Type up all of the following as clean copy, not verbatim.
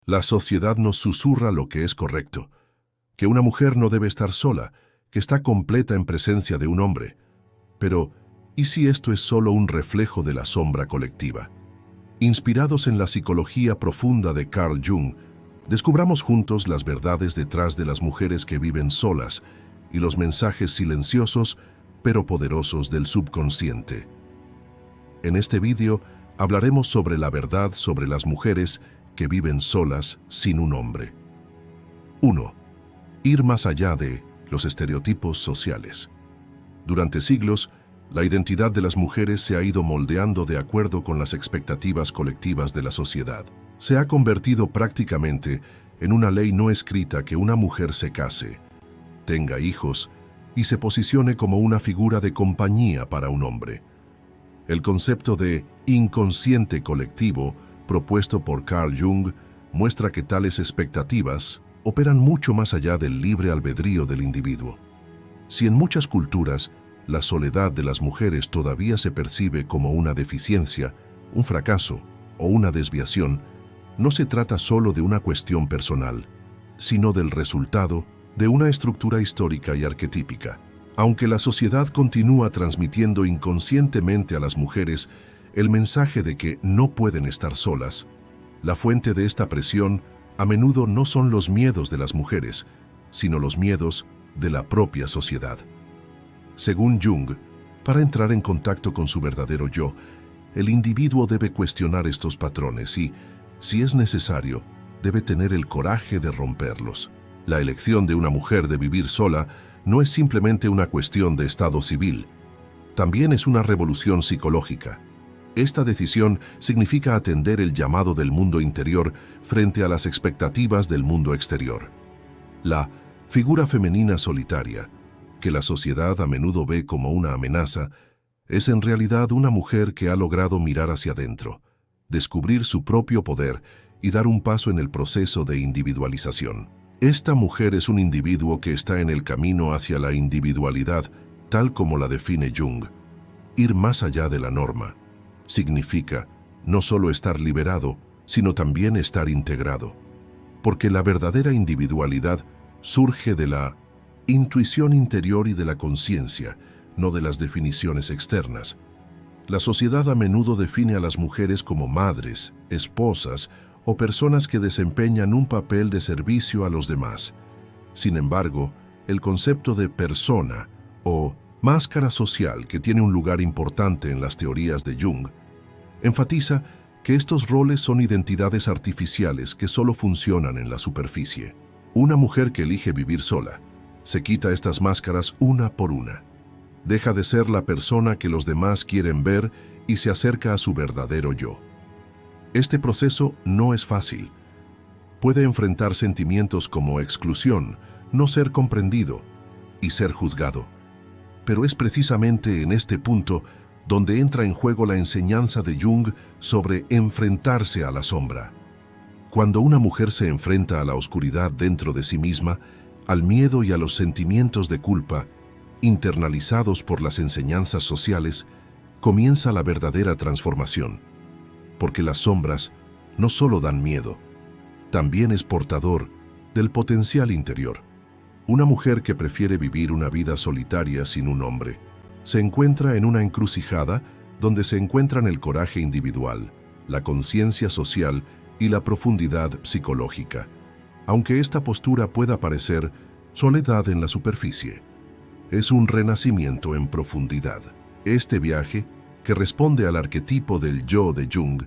La sociedad nos susurra lo que es correcto, que una mujer no debe estar sola, que está completa en presencia de un hombre. Pero, ¿y si esto es solo un reflejo de la sombra colectiva? Inspirados en la psicología profunda de Carl Jung, descubramos juntos las verdades detrás de las mujeres que viven solas y los mensajes silenciosos pero poderosos del subconsciente. En este vídeo hablaremos sobre la verdad sobre las mujeres que viven solas sin un hombre. 1. Ir más allá de los estereotipos sociales. Durante siglos, la identidad de las mujeres se ha ido moldeando de acuerdo con las expectativas colectivas de la sociedad. Se ha convertido prácticamente en una ley no escrita que una mujer se case, tenga hijos y se posicione como una figura de compañía para un hombre. El concepto de inconsciente colectivo propuesto por Carl Jung muestra que tales expectativas operan mucho más allá del libre albedrío del individuo. Si en muchas culturas la soledad de las mujeres todavía se percibe como una deficiencia, un fracaso o una desviación, no se trata solo de una cuestión personal, sino del resultado de una estructura histórica y arquetípica. Aunque la sociedad continúa transmitiendo inconscientemente a las mujeres el mensaje de que no pueden estar solas, la fuente de esta presión a menudo no son los miedos de las mujeres, sino los miedos de la propia sociedad. Según Jung, para entrar en contacto con su verdadero yo, el individuo debe cuestionar estos patrones y, si es necesario, debe tener el coraje de romperlos. La elección de una mujer de vivir sola no es simplemente una cuestión de estado civil, también es una revolución psicológica. Esta decisión significa atender el llamado del mundo interior frente a las expectativas del mundo exterior. La figura femenina solitaria, que la sociedad a menudo ve como una amenaza, es en realidad una mujer que ha logrado mirar hacia adentro, descubrir su propio poder y dar un paso en el proceso de individualización. Esta mujer es un individuo que está en el camino hacia la individualidad, tal como la define Jung. Ir más allá de la norma significa no solo estar liberado, sino también estar integrado. Porque la verdadera individualidad surge de la intuición interior y de la conciencia, no de las definiciones externas. La sociedad a menudo define a las mujeres como madres, esposas o personas que desempeñan un papel de servicio a los demás. Sin embargo, el concepto de persona o máscara social, que tiene un lugar importante en las teorías de Jung, enfatiza que estos roles son identidades artificiales que solo funcionan en la superficie. Una mujer que elige vivir sola se quita estas máscaras una por una. Deja de ser la persona que los demás quieren ver y se acerca a su verdadero yo. Este proceso no es fácil. Puede enfrentar sentimientos como exclusión, no ser comprendido y ser juzgado. Pero es precisamente en este punto donde entra en juego la enseñanza de Jung sobre enfrentarse a la sombra. Cuando una mujer se enfrenta a la oscuridad dentro de sí misma, al miedo y a los sentimientos de culpa, internalizados por las enseñanzas sociales, comienza la verdadera transformación. Porque las sombras no solo dan miedo, también es portador del potencial interior. Una mujer que prefiere vivir una vida solitaria sin un hombre se encuentra en una encrucijada donde se encuentran el coraje individual, la conciencia social y la profundidad psicológica. Aunque esta postura pueda parecer soledad en la superficie, es un renacimiento en profundidad. Este viaje, que responde al arquetipo del yo de Jung,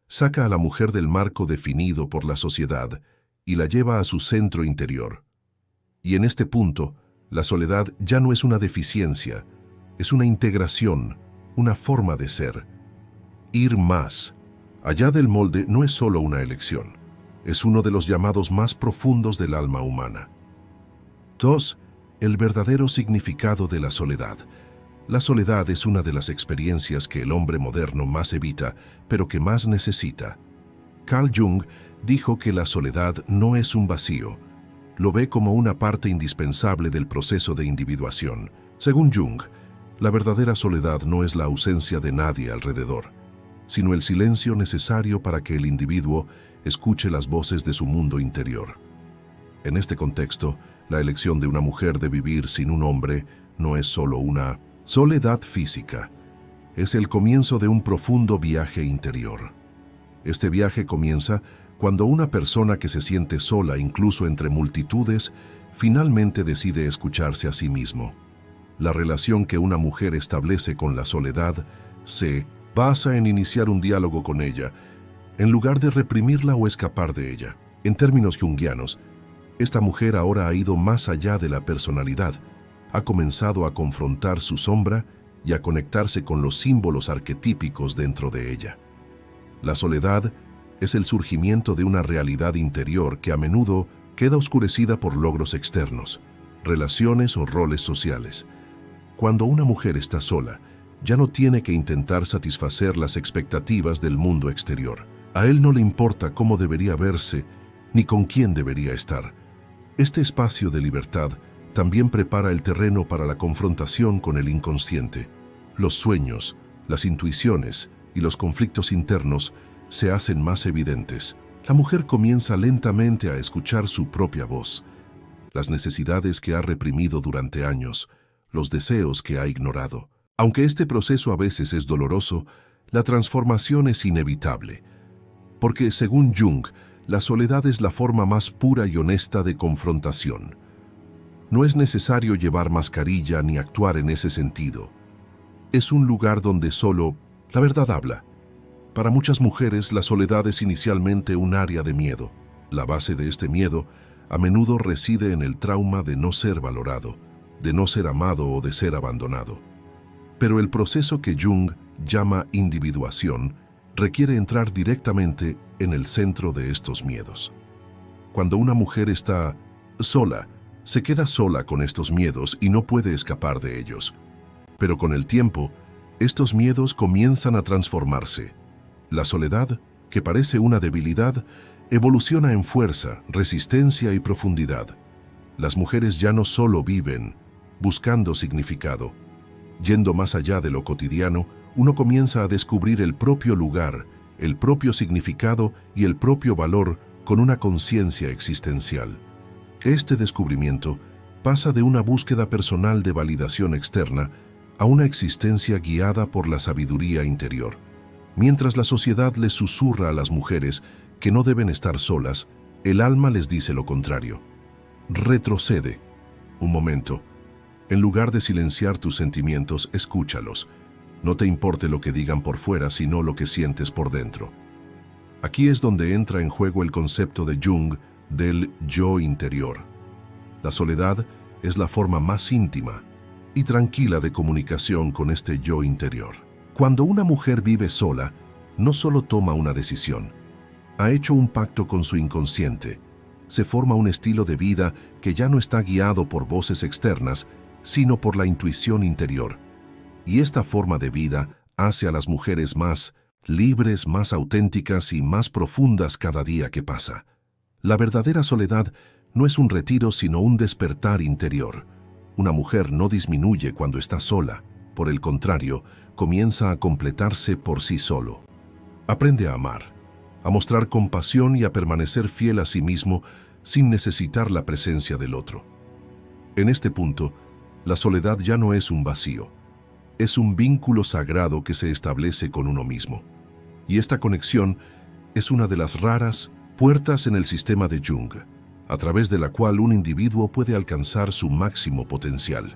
saca a la mujer del marco definido por la sociedad y la lleva a su centro interior. Y en este punto, la soledad ya no es una deficiencia, es una integración, una forma de ser. Ir más allá del molde no es solo una elección, es uno de los llamados más profundos del alma humana. 2. El verdadero significado de la soledad. La soledad es una de las experiencias que el hombre moderno más evita, pero que más necesita. Carl Jung dijo que la soledad no es un vacío, lo ve como una parte indispensable del proceso de individuación. Según Jung, la verdadera soledad no es la ausencia de nadie alrededor, sino el silencio necesario para que el individuo escuche las voces de su mundo interior. En este contexto, la elección de una mujer de vivir sin un hombre no es solo una soledad física, es el comienzo de un profundo viaje interior. Este viaje comienza cuando una persona que se siente sola, incluso entre multitudes, finalmente decide escucharse a sí mismo. La relación que una mujer establece con la soledad se basa en iniciar un diálogo con ella, en lugar de reprimirla o escapar de ella. En términos junguianos, esta mujer ahora ha ido más allá de la personalidad, ha comenzado a confrontar su sombra y a conectarse con los símbolos arquetípicos dentro de ella. La soledad es el surgimiento de una realidad interior que a menudo queda oscurecida por logros externos, relaciones o roles sociales. Cuando una mujer está sola, ya no tiene que intentar satisfacer las expectativas del mundo exterior. A él no le importa cómo debería verse ni con quién debería estar. Este espacio de libertad también prepara el terreno para la confrontación con el inconsciente. Los sueños, las intuiciones y los conflictos internos se hacen más evidentes. La mujer comienza lentamente a escuchar su propia voz, las necesidades que ha reprimido durante años, los deseos que ha ignorado. Aunque este proceso a veces es doloroso, la transformación es inevitable, porque según Jung, la soledad es la forma más pura y honesta de confrontación. No es necesario llevar mascarilla ni actuar en ese sentido. Es un lugar donde solo la verdad habla. Para muchas mujeres, la soledad es inicialmente un área de miedo. La base de este miedo a menudo reside en el trauma de no ser valorado, de no ser amado o de ser abandonado. Pero el proceso que Jung llama individuación requiere entrar directamente en el centro de estos miedos. Cuando una mujer está sola, se queda sola con estos miedos y no puede escapar de ellos. Pero con el tiempo, estos miedos comienzan a transformarse. La soledad, que parece una debilidad, evoluciona en fuerza, resistencia y profundidad. Las mujeres ya no solo viven buscando significado. Yendo más allá de lo cotidiano, uno comienza a descubrir el propio lugar, el propio significado y el propio valor con una conciencia existencial. Este descubrimiento pasa de una búsqueda personal de validación externa a una existencia guiada por la sabiduría interior. Mientras la sociedad les susurra a las mujeres que no deben estar solas, el alma les dice lo contrario. Retrocede. Un momento. En lugar de silenciar tus sentimientos, escúchalos. No te importe lo que digan por fuera, sino lo que sientes por dentro. Aquí es donde entra en juego el concepto de Jung del yo interior. La soledad es la forma más íntima y tranquila de comunicación con este yo interior. Cuando una mujer vive sola, no solo toma una decisión, ha hecho un pacto con su inconsciente. Se forma un estilo de vida que ya no está guiado por voces externas, sino por la intuición interior. Y esta forma de vida hace a las mujeres más libres, más auténticas y más profundas cada día que pasa. La verdadera soledad no es un retiro, sino un despertar interior. Una mujer no disminuye cuando está sola. Por el contrario, comienza a completarse por sí solo. Aprende a amar, a mostrar compasión y a permanecer fiel a sí mismo sin necesitar la presencia del otro. En este punto, la soledad ya no es un vacío, es un vínculo sagrado que se establece con uno mismo. Y esta conexión es una de las raras puertas en el sistema de Jung, a través de la cual un individuo puede alcanzar su máximo potencial,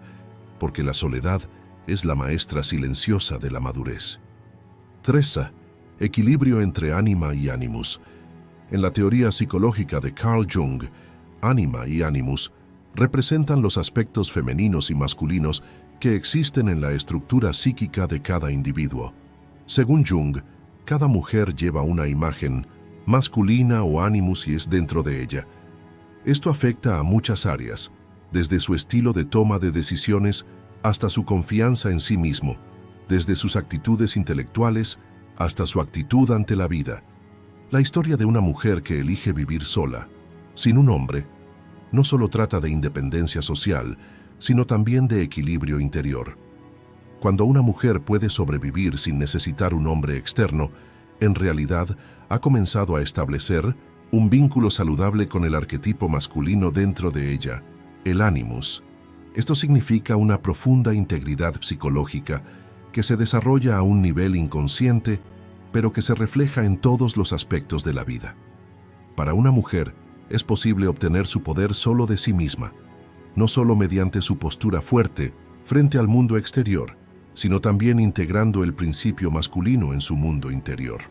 porque la soledad es la maestra silenciosa de la madurez. 3. Equilibrio entre ánima y animus. En la teoría psicológica de Carl Jung, ánima y animus representan los aspectos femeninos y masculinos que existen en la estructura psíquica de cada individuo. Según Jung, cada mujer lleva una imagen masculina o animus y es dentro de ella. Esto afecta a muchas áreas, desde su estilo de toma de decisiones hasta su confianza en sí mismo, desde sus actitudes intelectuales hasta su actitud ante la vida. La historia de una mujer que elige vivir sola, sin un hombre, no solo trata de independencia social, sino también de equilibrio interior. Cuando una mujer puede sobrevivir sin necesitar un hombre externo, en realidad ha comenzado a establecer un vínculo saludable con el arquetipo masculino dentro de ella, el Animus. Esto significa una profunda integridad psicológica que se desarrolla a un nivel inconsciente, pero que se refleja en todos los aspectos de la vida. Para una mujer, es posible obtener su poder solo de sí misma, no solo mediante su postura fuerte frente al mundo exterior, sino también integrando el principio masculino en su mundo interior.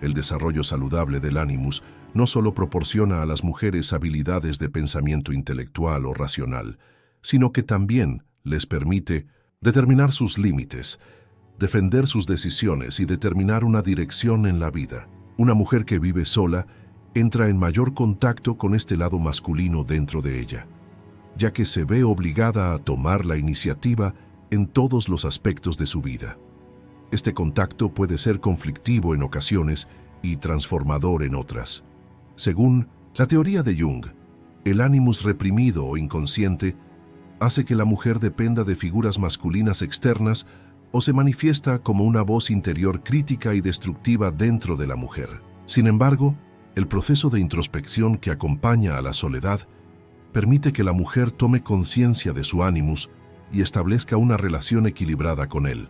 El desarrollo saludable del Animus no solo proporciona a las mujeres habilidades de pensamiento intelectual o racional, sino que también les permite determinar sus límites, defender sus decisiones y determinar una dirección en la vida. Una mujer que vive sola entra en mayor contacto con este lado masculino dentro de ella, ya que se ve obligada a tomar la iniciativa en todos los aspectos de su vida. Este contacto puede ser conflictivo en ocasiones y transformador en otras. Según la teoría de Jung, el Animus reprimido o inconsciente hace que la mujer dependa de figuras masculinas externas o se manifiesta como una voz interior crítica y destructiva dentro de la mujer. Sin embargo, el proceso de introspección que acompaña a la soledad permite que la mujer tome conciencia de su Animus y establezca una relación equilibrada con él.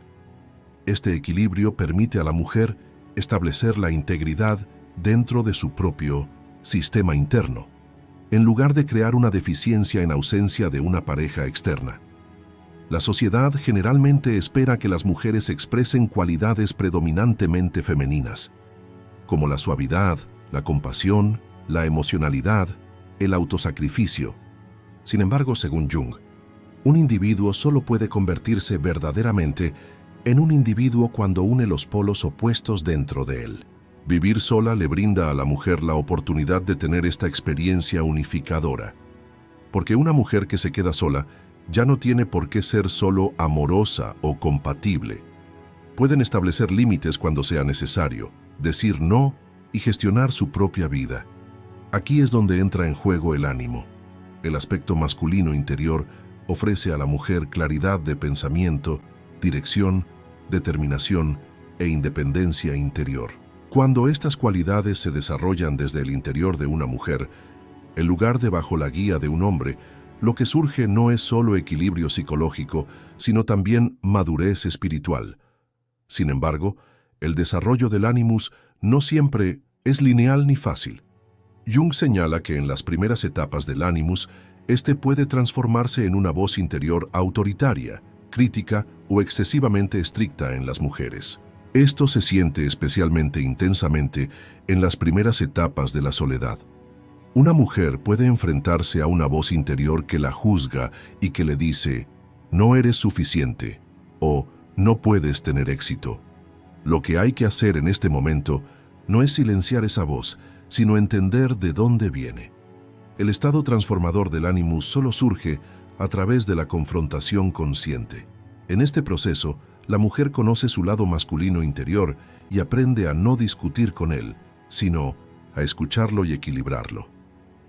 Este equilibrio permite a la mujer establecer la integridad dentro de su propio sistema interno, en lugar de crear una deficiencia en ausencia de una pareja externa. La sociedad generalmente espera que las mujeres expresen cualidades predominantemente femeninas, como la suavidad, la compasión, la emocionalidad, el autosacrificio. Sin embargo, según Jung, un individuo solo puede convertirse verdaderamente en un individuo cuando une los polos opuestos dentro de él. Vivir sola le brinda a la mujer la oportunidad de tener esta experiencia unificadora, porque una mujer que se queda sola ya no tiene por qué ser solo amorosa o compatible. Pueden establecer límites cuando sea necesario, decir no y gestionar su propia vida. Aquí es donde entra en juego el ánimo. El aspecto masculino interior ofrece a la mujer claridad de pensamiento, dirección, determinación e independencia interior. Cuando estas cualidades se desarrollan desde el interior de una mujer, en lugar de bajo la guía de un hombre, lo que surge no es solo equilibrio psicológico, sino también madurez espiritual. Sin embargo, el desarrollo del Animus no siempre es lineal ni fácil. Jung señala que en las primeras etapas del Animus, este puede transformarse en una voz interior autoritaria, crítica o excesivamente estricta en las mujeres. Esto se siente especialmente intensamente en las primeras etapas de la soledad. Una mujer puede enfrentarse a una voz interior que la juzga y que le dice, no eres suficiente o no puedes tener éxito. Lo que hay que hacer en este momento no es silenciar esa voz, sino entender de dónde viene. El estado transformador del Animus solo surge a través de la confrontación consciente. En este proceso, la mujer conoce su lado masculino interior y aprende a no discutir con él, sino a escucharlo y equilibrarlo.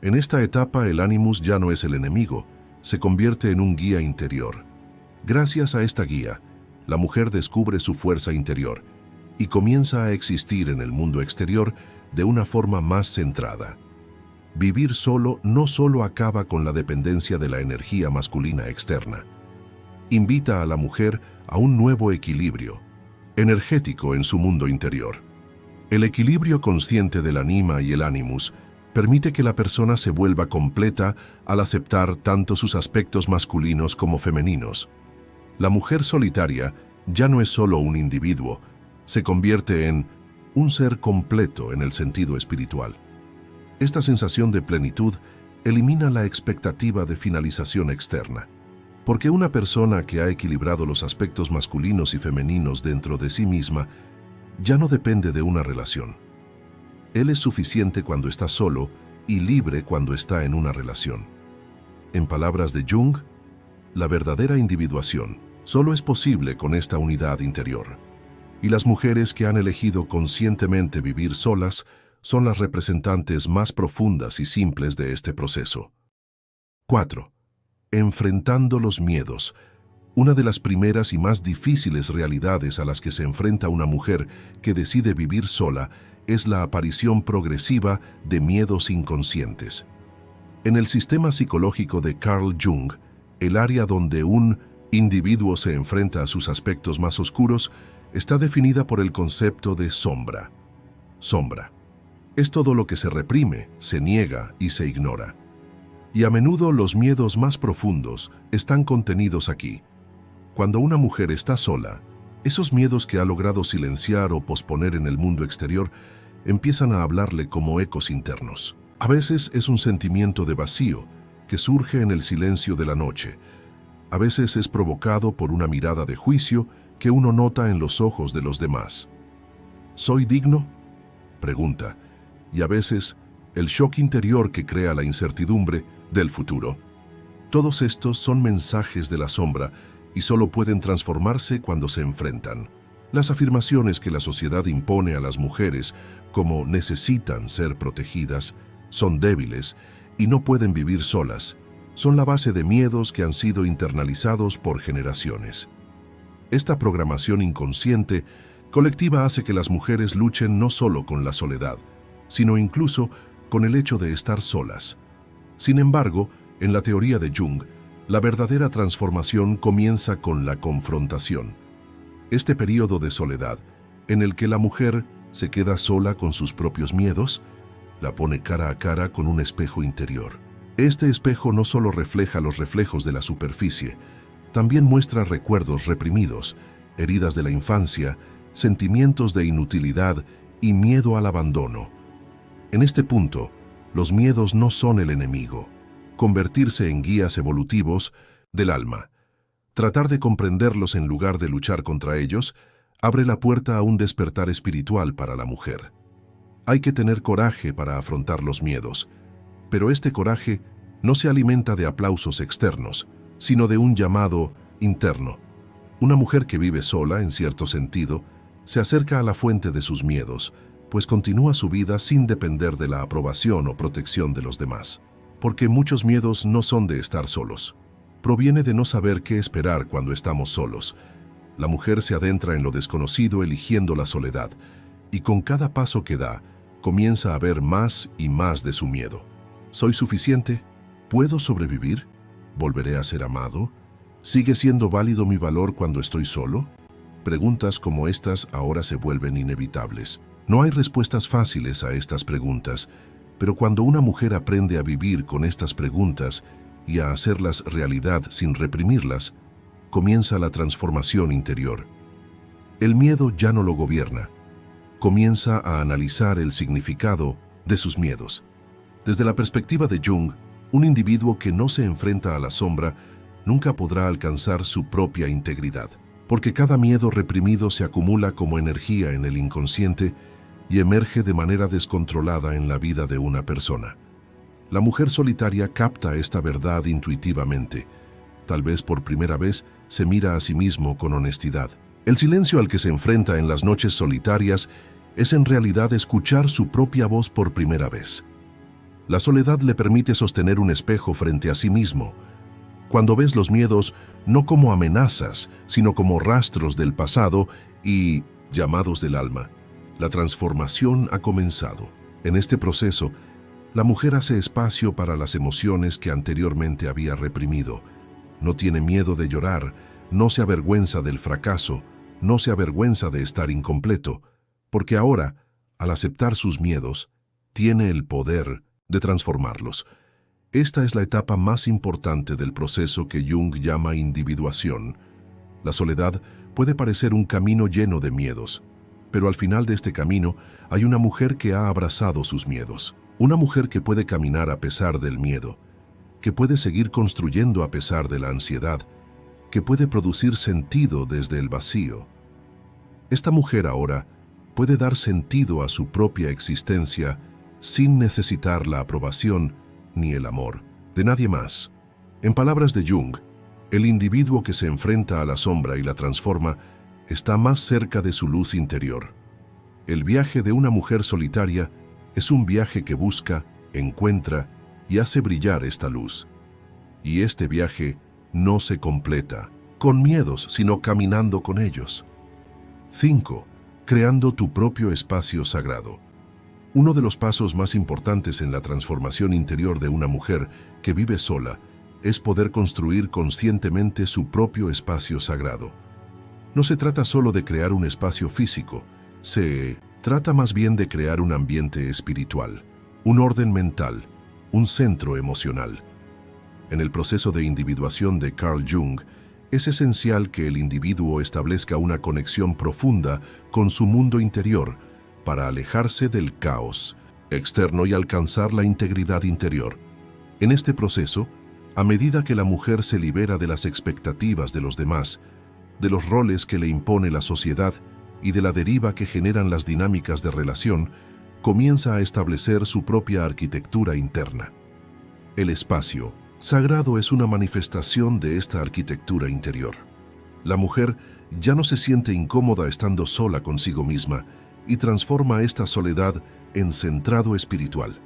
En esta etapa, el Animus ya no es el enemigo, se convierte en un guía interior. Gracias a esta guía, la mujer descubre su fuerza interior y comienza a existir en el mundo exterior de una forma más centrada. Vivir solo no solo acaba con la dependencia de la energía masculina externa. Invita a la mujer a un nuevo equilibrio energético en su mundo interior. El equilibrio consciente del anima y el Animus permite que la persona se vuelva completa al aceptar tanto sus aspectos masculinos como femeninos. La mujer solitaria ya no es solo un individuo, se convierte en un ser completo en el sentido espiritual. Esta sensación de plenitud elimina la expectativa de finalización externa, porque una persona que ha equilibrado los aspectos masculinos y femeninos dentro de sí misma ya no depende de una relación. Él es suficiente cuando está solo y libre cuando está en una relación. En palabras de Jung, la verdadera individuación solo es posible con esta unidad interior. Y las mujeres que han elegido conscientemente vivir solas son las representantes más profundas y simples de este proceso. 4. Enfrentando los miedos. Una de las primeras y más difíciles realidades a las que se enfrenta una mujer que decide vivir sola es la aparición progresiva de miedos inconscientes. En el sistema psicológico de Carl Jung, el área donde un individuo se enfrenta a sus aspectos más oscuros está definida por el concepto de sombra. Sombra es todo lo que se reprime, se niega y se ignora. Y a menudo los miedos más profundos están contenidos aquí. Cuando una mujer está sola, esos miedos que ha logrado silenciar o posponer en el mundo exterior empiezan a hablarle como ecos internos. A veces es un sentimiento de vacío que surge en el silencio de la noche. A veces es provocado por una mirada de juicio que uno nota en los ojos de los demás. ¿Soy digno?, pregunta, y a veces el shock interior que crea la incertidumbre del futuro. Todos estos son mensajes de la sombra y solo pueden transformarse cuando se enfrentan. Las afirmaciones que la sociedad impone a las mujeres como necesitan ser protegidas, son débiles y no pueden vivir solas, son la base de miedos que han sido internalizados por generaciones. Esta programación inconsciente colectiva hace que las mujeres luchen no solo con la soledad, sino incluso con el hecho de estar solas. Sin embargo, en la teoría de Jung, la verdadera transformación comienza con la confrontación. Este período de soledad, en el que la mujer se queda sola con sus propios miedos, la pone cara a cara con un espejo interior. Este espejo no solo refleja los reflejos de la superficie, también muestra recuerdos reprimidos, heridas de la infancia, sentimientos de inutilidad y miedo al abandono. En este punto, los miedos no son el enemigo, convertirse en guías evolutivos del alma. Tratar de comprenderlos en lugar de luchar contra ellos abre la puerta a un despertar espiritual para la mujer. Hay que tener coraje para afrontar los miedos, pero este coraje no se alimenta de aplausos externos, sino de un llamado interno. Una mujer que vive sola, en cierto sentido, se acerca a la fuente de sus miedos, pues continúa su vida sin depender de la aprobación o protección de los demás. Porque muchos miedos no son de estar solos. Proviene de no saber qué esperar cuando estamos solos. La mujer se adentra en lo desconocido eligiendo la soledad, y con cada paso que da, comienza a ver más y más de su miedo. ¿Soy suficiente? ¿Puedo sobrevivir? ¿Volveré a ser amado? ¿Sigue siendo válido mi valor cuando estoy solo? Preguntas como estas ahora se vuelven inevitables. No hay respuestas fáciles a estas preguntas, pero cuando una mujer aprende a vivir con estas preguntas y a hacerlas realidad sin reprimirlas, comienza la transformación interior. El miedo ya no lo gobierna. Comienza a analizar el significado de sus miedos. Desde la perspectiva de Jung, un individuo que no se enfrenta a la sombra nunca podrá alcanzar su propia integridad, porque cada miedo reprimido se acumula como energía en el inconsciente y emerge de manera descontrolada en la vida de una persona. La mujer solitaria capta esta verdad intuitivamente. Tal vez por primera vez se mira a sí mismo con honestidad. El silencio al que se enfrenta en las noches solitarias es en realidad escuchar su propia voz por primera vez. La soledad le permite sostener un espejo frente a sí mismo. Cuando ves los miedos no como amenazas, sino como rastros del pasado y llamados del alma, la transformación ha comenzado. En este proceso, la mujer hace espacio para las emociones que anteriormente había reprimido. No tiene miedo de llorar, no se avergüenza del fracaso, no se avergüenza de estar incompleto, porque ahora, al aceptar sus miedos, tiene el poder de transformarlos. Esta es la etapa más importante del proceso que Jung llama individuación. La soledad puede parecer un camino lleno de miedos, pero al final de este camino hay una mujer que ha abrazado sus miedos. Una mujer que puede caminar a pesar del miedo, que puede seguir construyendo a pesar de la ansiedad, que puede producir sentido desde el vacío. Esta mujer ahora puede dar sentido a su propia existencia sin necesitar la aprobación ni el amor de nadie más. En palabras de Jung, el individuo que se enfrenta a la sombra y la transforma está más cerca de su luz interior. El viaje de una mujer solitaria es un viaje que busca, encuentra y hace brillar esta luz. Y este viaje no se completa con miedos, sino caminando con ellos. 5. Creando tu propio espacio sagrado. Uno de los pasos más importantes en la transformación interior de una mujer que vive sola es poder construir conscientemente su propio espacio sagrado. No se trata solo de crear un espacio físico, se trata más bien de crear un ambiente espiritual, un orden mental, un centro emocional. En el proceso de individuación de Carl Jung, es esencial que el individuo establezca una conexión profunda con su mundo interior para alejarse del caos externo y alcanzar la integridad interior. En este proceso, a medida que la mujer se libera de las expectativas de los demás, de los roles que le impone la sociedad y de la deriva que generan las dinámicas de relación, comienza a establecer su propia arquitectura interna. El espacio sagrado es una manifestación de esta arquitectura interior. La mujer ya no se siente incómoda estando sola consigo misma y transforma esta soledad en centrado espiritual.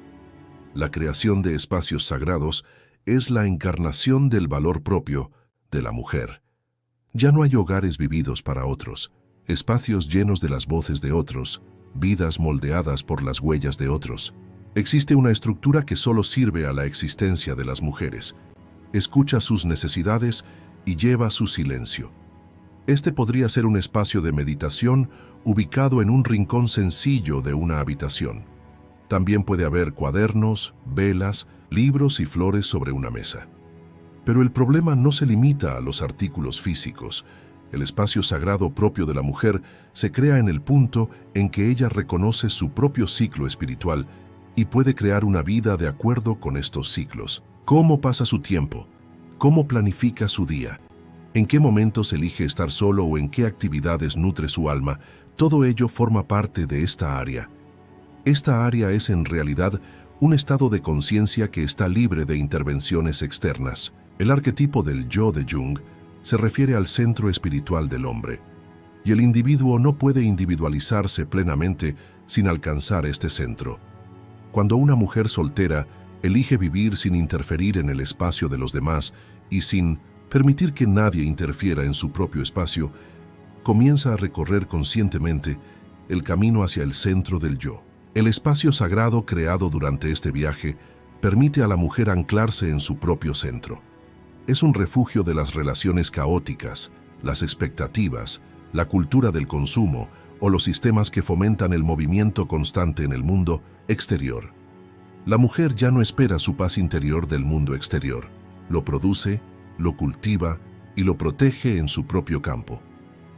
La creación de espacios sagrados es la encarnación del valor propio de la mujer. Ya no hay hogares vividos para otros, espacios llenos de las voces de otros, vidas moldeadas por las huellas de otros. Existe una estructura que solo sirve a la existencia de las mujeres. Escucha sus necesidades y lleva su silencio. Este podría ser un espacio de meditación ubicado en un rincón sencillo de una habitación. También puede haber cuadernos, velas, libros y flores sobre una mesa. Pero el problema no se limita a los artículos físicos. El espacio sagrado propio de la mujer se crea en el punto en que ella reconoce su propio ciclo espiritual y puede crear una vida de acuerdo con estos ciclos. ¿Cómo pasa su tiempo? ¿Cómo planifica su día? ¿En qué momentos elige estar solo o en qué actividades nutre su alma? Todo ello forma parte de esta área. Esta área es en realidad un estado de conciencia que está libre de intervenciones externas. El arquetipo del yo de Jung se refiere al centro espiritual del hombre, y el individuo no puede individualizarse plenamente sin alcanzar este centro. Cuando una mujer soltera elige vivir sin interferir en el espacio de los demás y sin permitir que nadie interfiera en su propio espacio, comienza a recorrer conscientemente el camino hacia el centro del yo. El espacio sagrado creado durante este viaje permite a la mujer anclarse en su propio centro. Es un refugio de las relaciones caóticas, las expectativas, la cultura del consumo o los sistemas que fomentan el movimiento constante en el mundo exterior. La mujer ya no espera su paz interior del mundo exterior. Lo produce, lo cultiva y lo protege en su propio campo.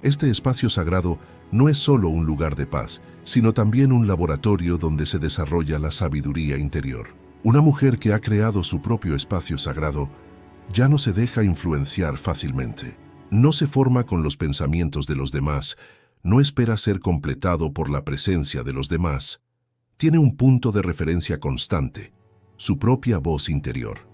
Este espacio sagrado no es solo un lugar de paz, sino también un laboratorio donde se desarrolla la sabiduría interior. Una mujer que ha creado su propio espacio sagrado ya no se deja influenciar fácilmente. No se forma con los pensamientos de los demás, no espera ser completado por la presencia de los demás. Tiene un punto de referencia constante, su propia voz interior.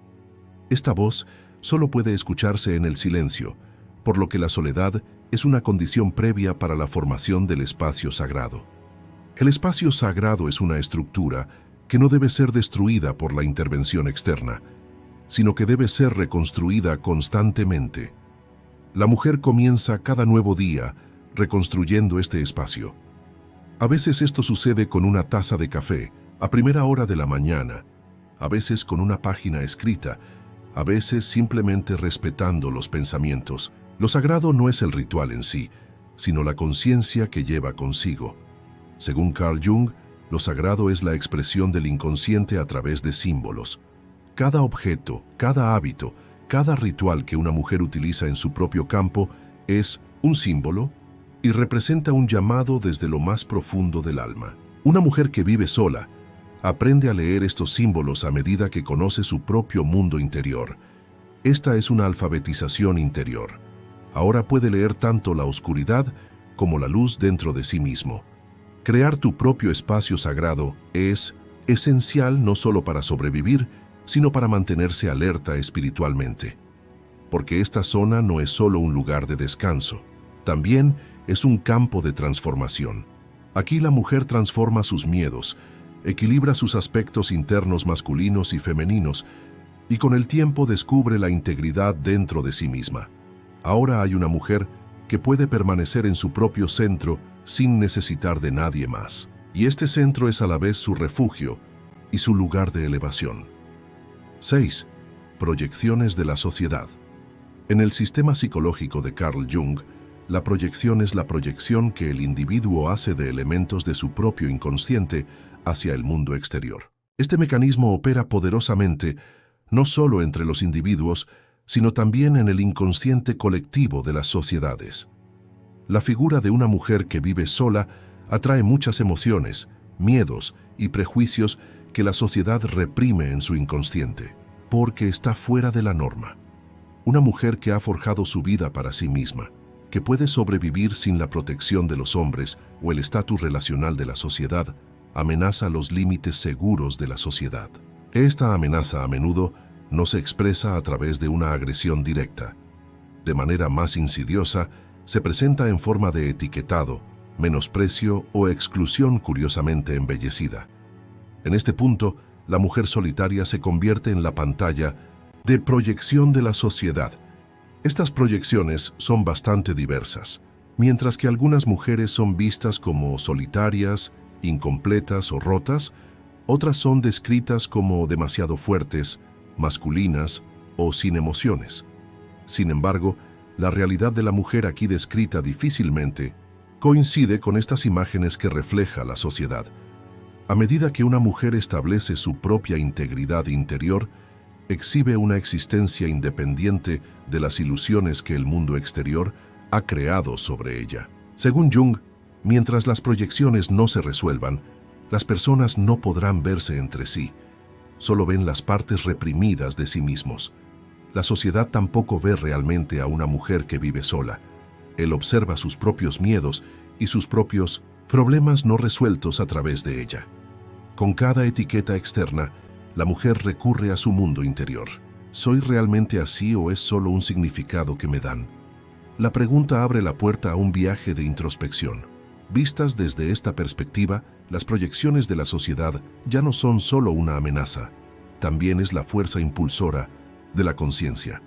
Esta voz solo puede escucharse en el silencio, por lo que la soledad es una condición previa para la formación del espacio sagrado. El espacio sagrado es una estructura que no debe ser destruida por la intervención externa, sino que debe ser reconstruida constantemente. La mujer comienza cada nuevo día reconstruyendo este espacio. A veces esto sucede con una taza de café a primera hora de la mañana, a veces con una página escrita, a veces simplemente respetando los pensamientos. Lo sagrado no es el ritual en sí, sino la conciencia que lleva consigo. Según Carl Jung, lo sagrado es la expresión del inconsciente a través de símbolos. Cada objeto, cada hábito, cada ritual que una mujer utiliza en su propio campo es un símbolo y representa un llamado desde lo más profundo del alma. Una mujer que vive sola aprende a leer estos símbolos a medida que conoce su propio mundo interior. Esta es una alfabetización interior. Ahora puede leer tanto la oscuridad como la luz dentro de sí mismo. Crear tu propio espacio sagrado es esencial no solo para sobrevivir, sino para mantenerse alerta espiritualmente. Porque esta zona no es solo un lugar de descanso, también es un campo de transformación. Aquí la mujer transforma sus miedos, equilibra sus aspectos internos masculinos y femeninos, y con el tiempo descubre la integridad dentro de sí misma. Ahora hay una mujer que puede permanecer en su propio centro sin necesitar de nadie más. Y este centro es a la vez su refugio y su lugar de elevación. 6. Proyecciones de la sociedad. En el sistema psicológico de Carl Jung, la proyección es la proyección que el individuo hace de elementos de su propio inconsciente hacia el mundo exterior. Este mecanismo opera poderosamente no solo entre los individuos, sino también en el inconsciente colectivo de las sociedades. La figura de una mujer que vive sola atrae muchas emociones, miedos y prejuicios que la sociedad reprime en su inconsciente, porque está fuera de la norma. Una mujer que ha forjado su vida para sí misma, que puede sobrevivir sin la protección de los hombres o el estatus relacional de la sociedad, amenaza los límites seguros de la sociedad. Esta amenaza a menudo no se expresa a través de una agresión directa. De manera más insidiosa, se presenta en forma de etiquetado, menosprecio o exclusión curiosamente embellecida. En este punto, la mujer solitaria se convierte en la pantalla de proyección de la sociedad. Estas proyecciones son bastante diversas. Mientras que algunas mujeres son vistas como solitarias, incompletas o rotas, otras son descritas como demasiado fuertes, masculinas o sin emociones. Sin embargo, la realidad de la mujer aquí descrita difícilmente coincide con estas imágenes que refleja la sociedad. A medida que una mujer establece su propia integridad interior, exhibe una existencia independiente de las ilusiones que el mundo exterior ha creado sobre ella. Según Jung, mientras las proyecciones no se resuelvan, las personas no podrán verse entre sí. Solo ven las partes reprimidas de sí mismos. La sociedad tampoco ve realmente a una mujer que vive sola. Él observa sus propios miedos y sus propios problemas no resueltos a través de ella. Con cada etiqueta externa, la mujer recurre a su mundo interior. ¿Soy realmente así o es solo un significado que me dan? La pregunta abre la puerta a un viaje de introspección. Vistas desde esta perspectiva, las proyecciones de la sociedad ya no son solo una amenaza, también es la fuerza impulsora de la conciencia.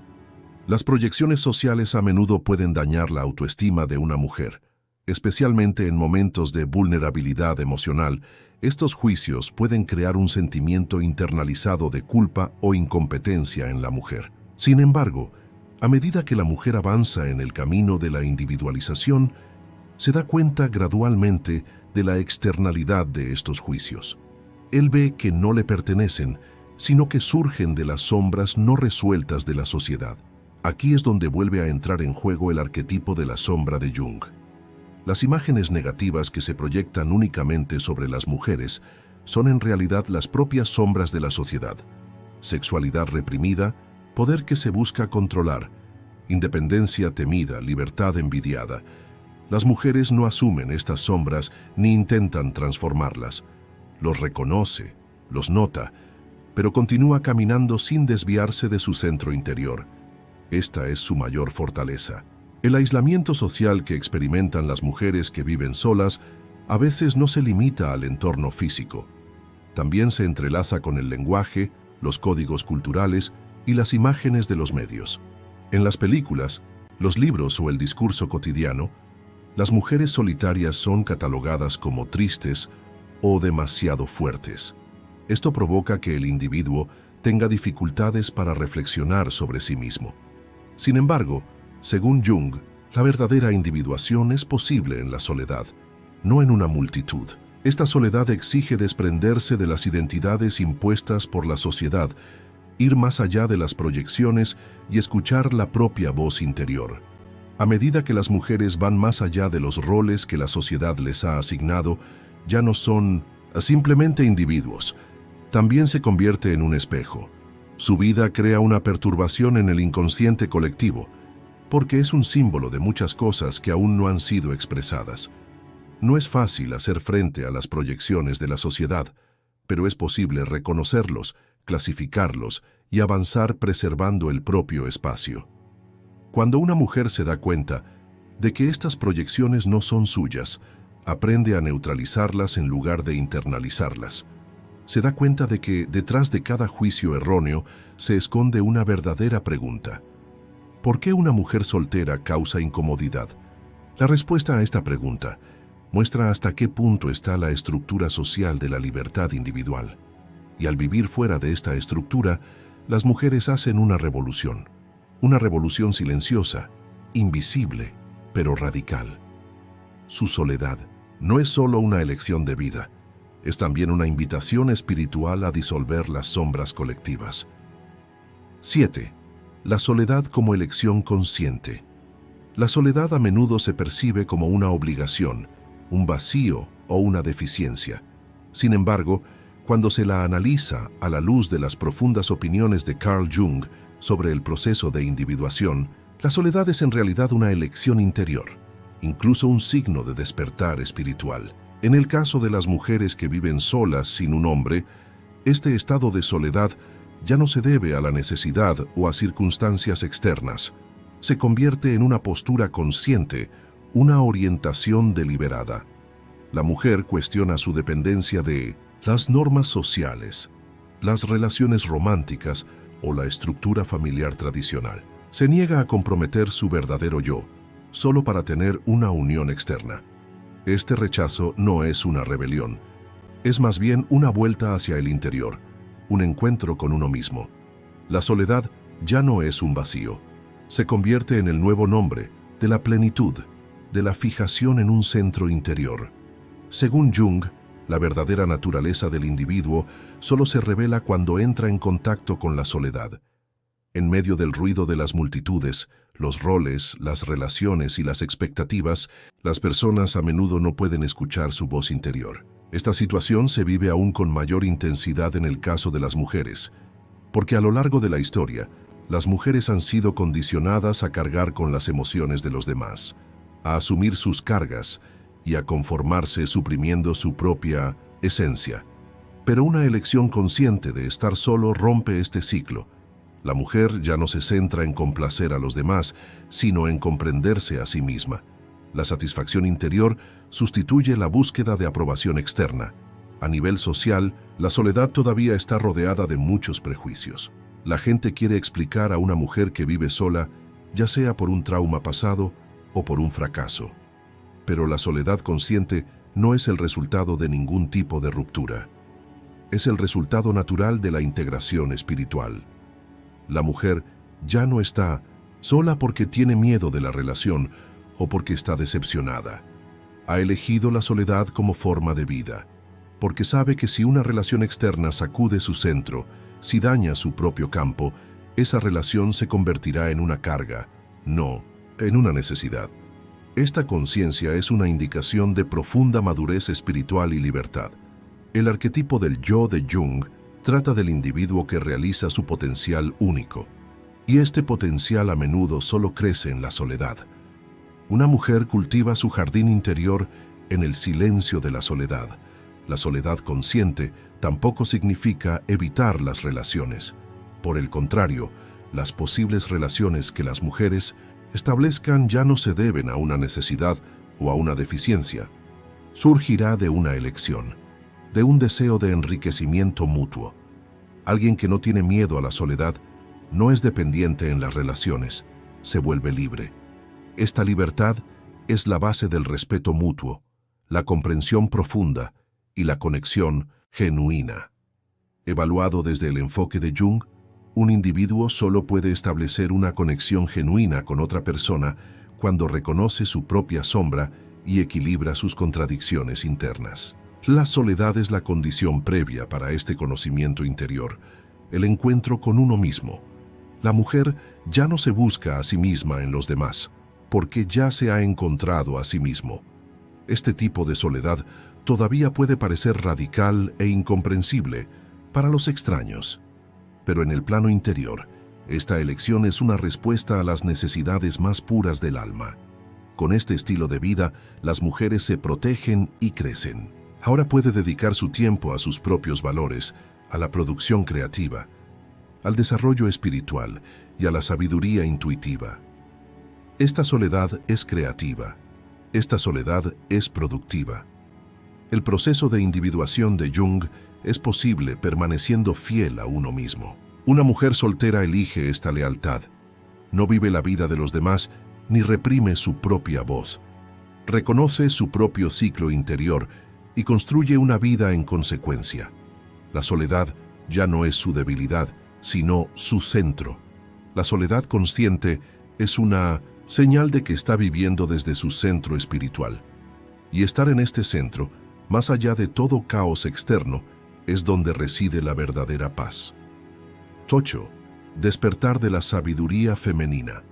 Las proyecciones sociales a menudo pueden dañar la autoestima de una mujer, especialmente en momentos de vulnerabilidad emocional. Estos juicios pueden crear un sentimiento internalizado de culpa o incompetencia en la mujer. Sin embargo, a medida que la mujer avanza en el camino de la individualización, se da cuenta gradualmente de la externalidad de estos juicios. Él ve que no le pertenecen, sino que surgen de las sombras no resueltas de la sociedad. Aquí es donde vuelve a entrar en juego el arquetipo de la sombra de Jung. Las imágenes negativas que se proyectan únicamente sobre las mujeres son en realidad las propias sombras de la sociedad. Sexualidad reprimida, poder que se busca controlar, independencia temida, libertad envidiada. Las mujeres no asumen estas sombras ni intentan transformarlas. Los reconoce, los nota, pero continúa caminando sin desviarse de su centro interior. Esta es su mayor fortaleza. El aislamiento social que experimentan las mujeres que viven solas a veces no se limita al entorno físico. También se entrelaza con el lenguaje, los códigos culturales y las imágenes de los medios. En las películas, los libros o el discurso cotidiano, las mujeres solitarias son catalogadas como tristes o demasiado fuertes. Esto provoca que el individuo tenga dificultades para reflexionar sobre sí mismo. Sin embargo, según Jung, la verdadera individuación es posible en la soledad, no en una multitud. Esta soledad exige desprenderse de las identidades impuestas por la sociedad, ir más allá de las proyecciones y escuchar la propia voz interior. A medida que las mujeres van más allá de los roles que la sociedad les ha asignado, ya no son simplemente individuos, también se convierte en un espejo. Su vida crea una perturbación en el inconsciente colectivo, porque es un símbolo de muchas cosas que aún no han sido expresadas. No es fácil hacer frente a las proyecciones de la sociedad, pero es posible reconocerlos, clasificarlos y avanzar preservando el propio espacio. Cuando una mujer se da cuenta de que estas proyecciones no son suyas, aprende a neutralizarlas en lugar de internalizarlas. Se da cuenta de que detrás de cada juicio erróneo se esconde una verdadera pregunta. ¿Por qué una mujer soltera causa incomodidad? La respuesta a esta pregunta muestra hasta qué punto está la estructura social de la libertad individual. Y al vivir fuera de esta estructura, las mujeres hacen una revolución silenciosa, invisible, pero radical. Su soledad no es solo una elección de vida, es también una invitación espiritual a disolver las sombras colectivas. 7. La soledad como elección consciente. La soledad a menudo se percibe como una obligación, un vacío o una deficiencia. Sin embargo, cuando se la analiza a la luz de las profundas opiniones de Carl Jung sobre el proceso de individuación, la soledad es en realidad una elección interior, incluso un signo de despertar espiritual. En el caso de las mujeres que viven solas sin un hombre, este estado de soledad ya no se debe a la necesidad o a circunstancias externas. Se convierte en una postura consciente, una orientación deliberada. La mujer cuestiona su dependencia de las normas sociales, las relaciones románticas o la estructura familiar tradicional. Se niega a comprometer su verdadero yo, solo para tener una unión externa. Este rechazo no es una rebelión, es más bien una vuelta hacia el interior, un encuentro con uno mismo. La soledad ya no es un vacío, se convierte en el nuevo nombre de la plenitud, de la fijación en un centro interior. Según Jung, la verdadera naturaleza del individuo solo se revela cuando entra en contacto con la soledad. En medio del ruido de las multitudes, los roles, las relaciones y las expectativas, las personas a menudo no pueden escuchar su voz interior. Esta situación se vive aún con mayor intensidad en el caso de las mujeres, porque a lo largo de la historia, las mujeres han sido condicionadas a cargar con las emociones de los demás, a asumir sus cargas y a conformarse suprimiendo su propia esencia. Pero una elección consciente de estar solo rompe este ciclo. La mujer ya no se centra en complacer a los demás, sino en comprenderse a sí misma. La satisfacción interior sustituye la búsqueda de aprobación externa. A nivel social, la soledad todavía está rodeada de muchos prejuicios. La gente quiere explicar a una mujer que vive sola, ya sea por un trauma pasado o por un fracaso. Pero la soledad consciente no es el resultado de ningún tipo de ruptura. Es el resultado natural de la integración espiritual. La mujer ya no está sola porque tiene miedo de la relación o porque está decepcionada. Ha elegido la soledad como forma de vida, porque sabe que si una relación externa sacude su centro, si daña su propio campo, esa relación se convertirá en una carga, no en una necesidad. Esta conciencia es una indicación de profunda madurez espiritual y libertad. El arquetipo del yo de Jung trata del individuo que realiza su potencial único, y este potencial a menudo solo crece en la soledad. Una mujer cultiva su jardín interior en el silencio de la soledad. La soledad consciente tampoco significa evitar las relaciones. Por el contrario, las posibles relaciones que las mujeres establezcan ya no se deben a una necesidad o a una deficiencia. Surgirá de una elección, de un deseo de enriquecimiento mutuo. Alguien que no tiene miedo a la soledad no es dependiente en las relaciones, se vuelve libre. Esta libertad es la base del respeto mutuo, la comprensión profunda y la conexión genuina. Evaluado desde el enfoque de Jung, un individuo solo puede establecer una conexión genuina con otra persona cuando reconoce su propia sombra y equilibra sus contradicciones internas. La soledad es la condición previa para este conocimiento interior, el encuentro con uno mismo. La mujer ya no se busca a sí misma en los demás, porque ya se ha encontrado a sí mismo. Este tipo de soledad todavía puede parecer radical e incomprensible para los extraños, pero en el plano interior, esta elección es una respuesta a las necesidades más puras del alma. Con este estilo de vida, las mujeres se protegen y crecen. Ahora puede dedicar su tiempo a sus propios valores, a la producción creativa, al desarrollo espiritual y a la sabiduría intuitiva. Esta soledad es creativa. Esta soledad es productiva. El proceso de individuación de Jung es posible permaneciendo fiel a uno mismo. Una mujer soltera elige esta lealtad. No vive la vida de los demás ni reprime su propia voz. Reconoce su propio ciclo interior y construye una vida en consecuencia. La soledad ya no es su debilidad, sino su centro. La soledad consciente es una señal de que está viviendo desde su centro espiritual. Y estar en este centro, más allá de todo caos externo, es donde reside la verdadera paz. 8. Despertar de la sabiduría femenina.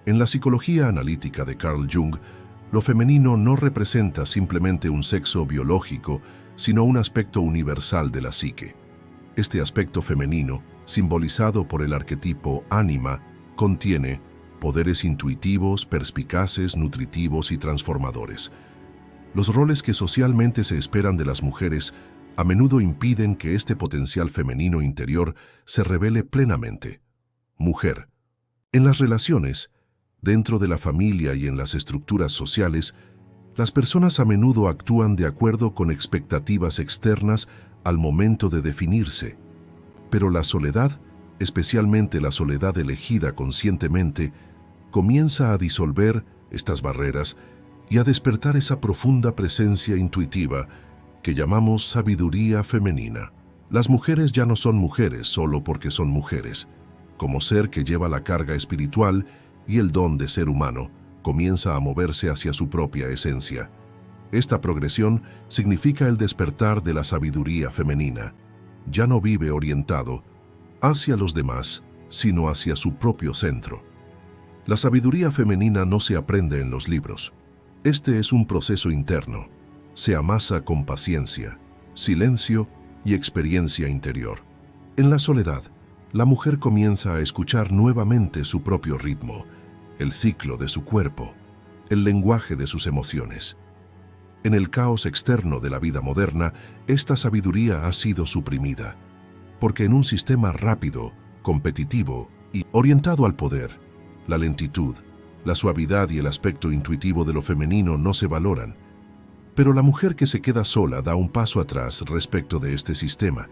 En la psicología analítica de Carl Jung, lo femenino no representa simplemente un sexo biológico, sino un aspecto universal de la psique. Este aspecto femenino, simbolizado por el arquetipo ánima, contiene poderes intuitivos, perspicaces, nutritivos y transformadores. Los roles que socialmente se esperan de las mujeres a menudo impiden que este potencial femenino interior se revele plenamente. Mujer. En las relaciones, dentro de la familia y en las estructuras sociales, las personas a menudo actúan de acuerdo con expectativas externas al momento de definirse. Pero la soledad, especialmente la soledad elegida conscientemente, comienza a disolver estas barreras y a despertar esa profunda presencia intuitiva que llamamos sabiduría femenina. Las mujeres ya no son mujeres solo porque son mujeres. Como ser que lleva la carga espiritual y el don de ser humano, comienza a moverse hacia su propia esencia. Esta progresión significa el despertar de la sabiduría femenina. Ya no vive orientado hacia los demás, sino hacia su propio centro. La sabiduría femenina no se aprende en los libros. Este es un proceso interno. Se amasa con paciencia, silencio y experiencia interior. En la soledad, la mujer comienza a escuchar nuevamente su propio ritmo, el ciclo de su cuerpo, el lenguaje de sus emociones. En el caos externo de la vida moderna, esta sabiduría ha sido suprimida, porque en un sistema rápido, competitivo y orientado al poder, la lentitud, la suavidad y el aspecto intuitivo de lo femenino no se valoran. Pero la mujer que se queda sola da un paso atrás respecto de este sistema.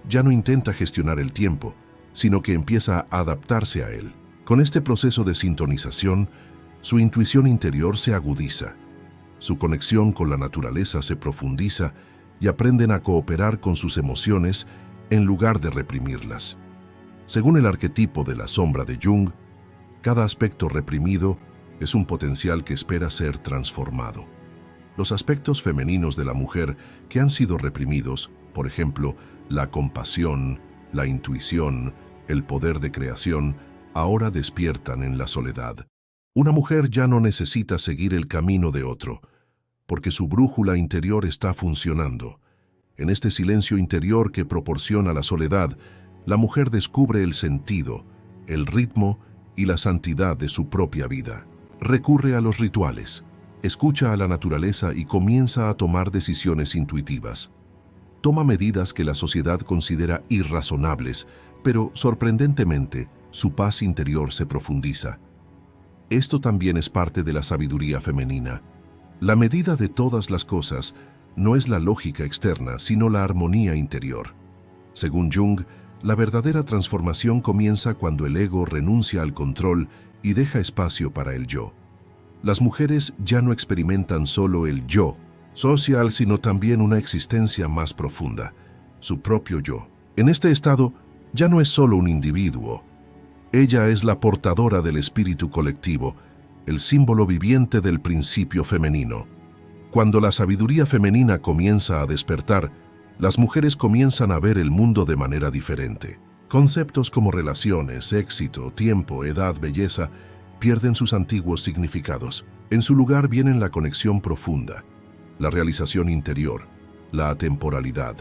Ya no intenta gestionar el tiempo, sino que empieza a adaptarse a él. Con este proceso de sintonización, su intuición interior se agudiza. Su conexión con la naturaleza se profundiza y aprenden a cooperar con sus emociones en lugar de reprimirlas. Según el arquetipo de la sombra de Jung, cada aspecto reprimido es un potencial que espera ser transformado. Los aspectos femeninos de la mujer que han sido reprimidos, por ejemplo, la compasión, la intuición, el poder de creación, ahora despiertan en la soledad. Una mujer ya no necesita seguir el camino de otro, porque su brújula interior está funcionando. En este silencio interior que proporciona la soledad, la mujer descubre el sentido, el ritmo y la santidad de su propia vida. Recurre a los rituales, escucha a la naturaleza y comienza a tomar decisiones intuitivas. Toma medidas que la sociedad considera irrazonables, pero sorprendentemente, su paz interior se profundiza. Esto también es parte de la sabiduría femenina. La medida de todas las cosas no es la lógica externa, sino la armonía interior. Según Jung, la verdadera transformación comienza cuando el ego renuncia al control y deja espacio para el yo. Las mujeres ya no experimentan solo el yo social, sino también una existencia más profunda, su propio yo. En este estado, ya no es solo un individuo. Ella es la portadora del espíritu colectivo, el símbolo viviente del principio femenino. Cuando la sabiduría femenina comienza a despertar, las mujeres comienzan a ver el mundo de manera diferente. Conceptos como relaciones, éxito, tiempo, edad, belleza, pierden sus antiguos significados. En su lugar vienen la conexión profunda, la realización interior, la atemporalidad,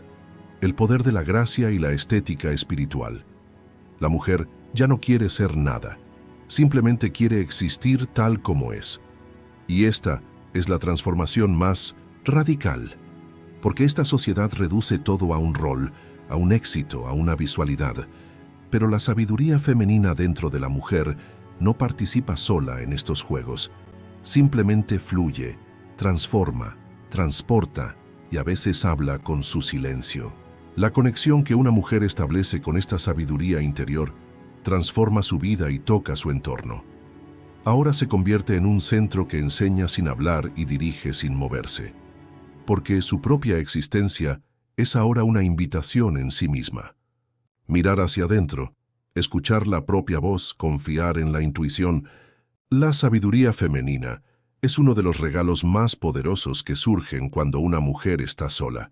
el poder de la gracia y la estética espiritual. La mujer ya no quiere ser nada, simplemente quiere existir tal como es. Y esta es la transformación más radical, porque esta sociedad reduce todo a un rol, a un éxito, a una visualidad. Pero la sabiduría femenina dentro de la mujer no participa sola en estos juegos. Simplemente fluye, transforma, transporta y a veces habla con su silencio. La conexión que una mujer establece con esta sabiduría interior transforma su vida y toca su entorno. Ahora se convierte en un centro que enseña sin hablar y dirige sin moverse, porque su propia existencia es ahora una invitación en sí misma. Mirar hacia adentro, escuchar la propia voz, confiar en la intuición. La sabiduría femenina es uno de los regalos más poderosos que surgen cuando una mujer está sola.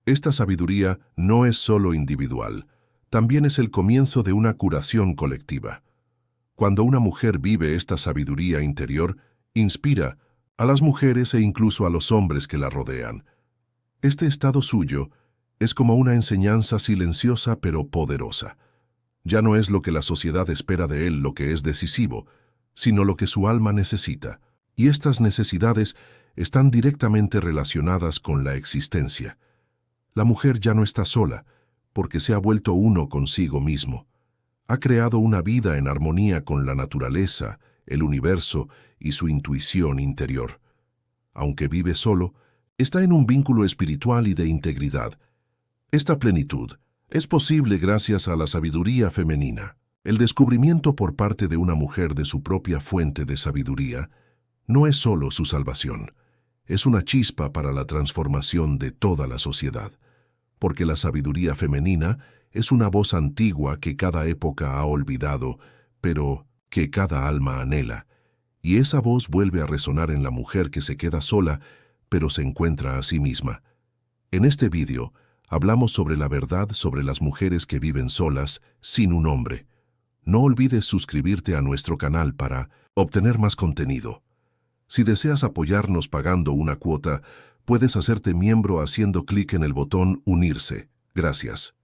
Esta sabiduría no es solo individual, también es el comienzo de una curación colectiva. Cuando una mujer vive esta sabiduría interior, inspira a las mujeres e incluso a los hombres que la rodean. Este estado suyo es como una enseñanza silenciosa pero poderosa. Ya no es lo que la sociedad espera de él lo que es decisivo, sino lo que su alma necesita, y estas necesidades están directamente relacionadas con la existencia. La mujer ya no está sola, porque se ha vuelto uno consigo mismo. Ha creado una vida en armonía con la naturaleza, el universo y su intuición interior. Aunque vive solo, está en un vínculo espiritual y de integridad. Esta plenitud es posible gracias a la sabiduría femenina. El descubrimiento por parte de una mujer de su propia fuente de sabiduría no es solo su salvación, es una chispa para la transformación de toda la sociedad, porque la sabiduría femenina es una voz antigua que cada época ha olvidado, pero que cada alma anhela, y esa voz vuelve a resonar en la mujer que se queda sola, pero se encuentra a sí misma. En este vídeo hablamos sobre la verdad sobre las mujeres que viven solas, sin un hombre. No olvides suscribirte a nuestro canal para obtener más contenido. Si deseas apoyarnos pagando una cuota, puedes hacerte miembro haciendo clic en el botón Unirse. Gracias.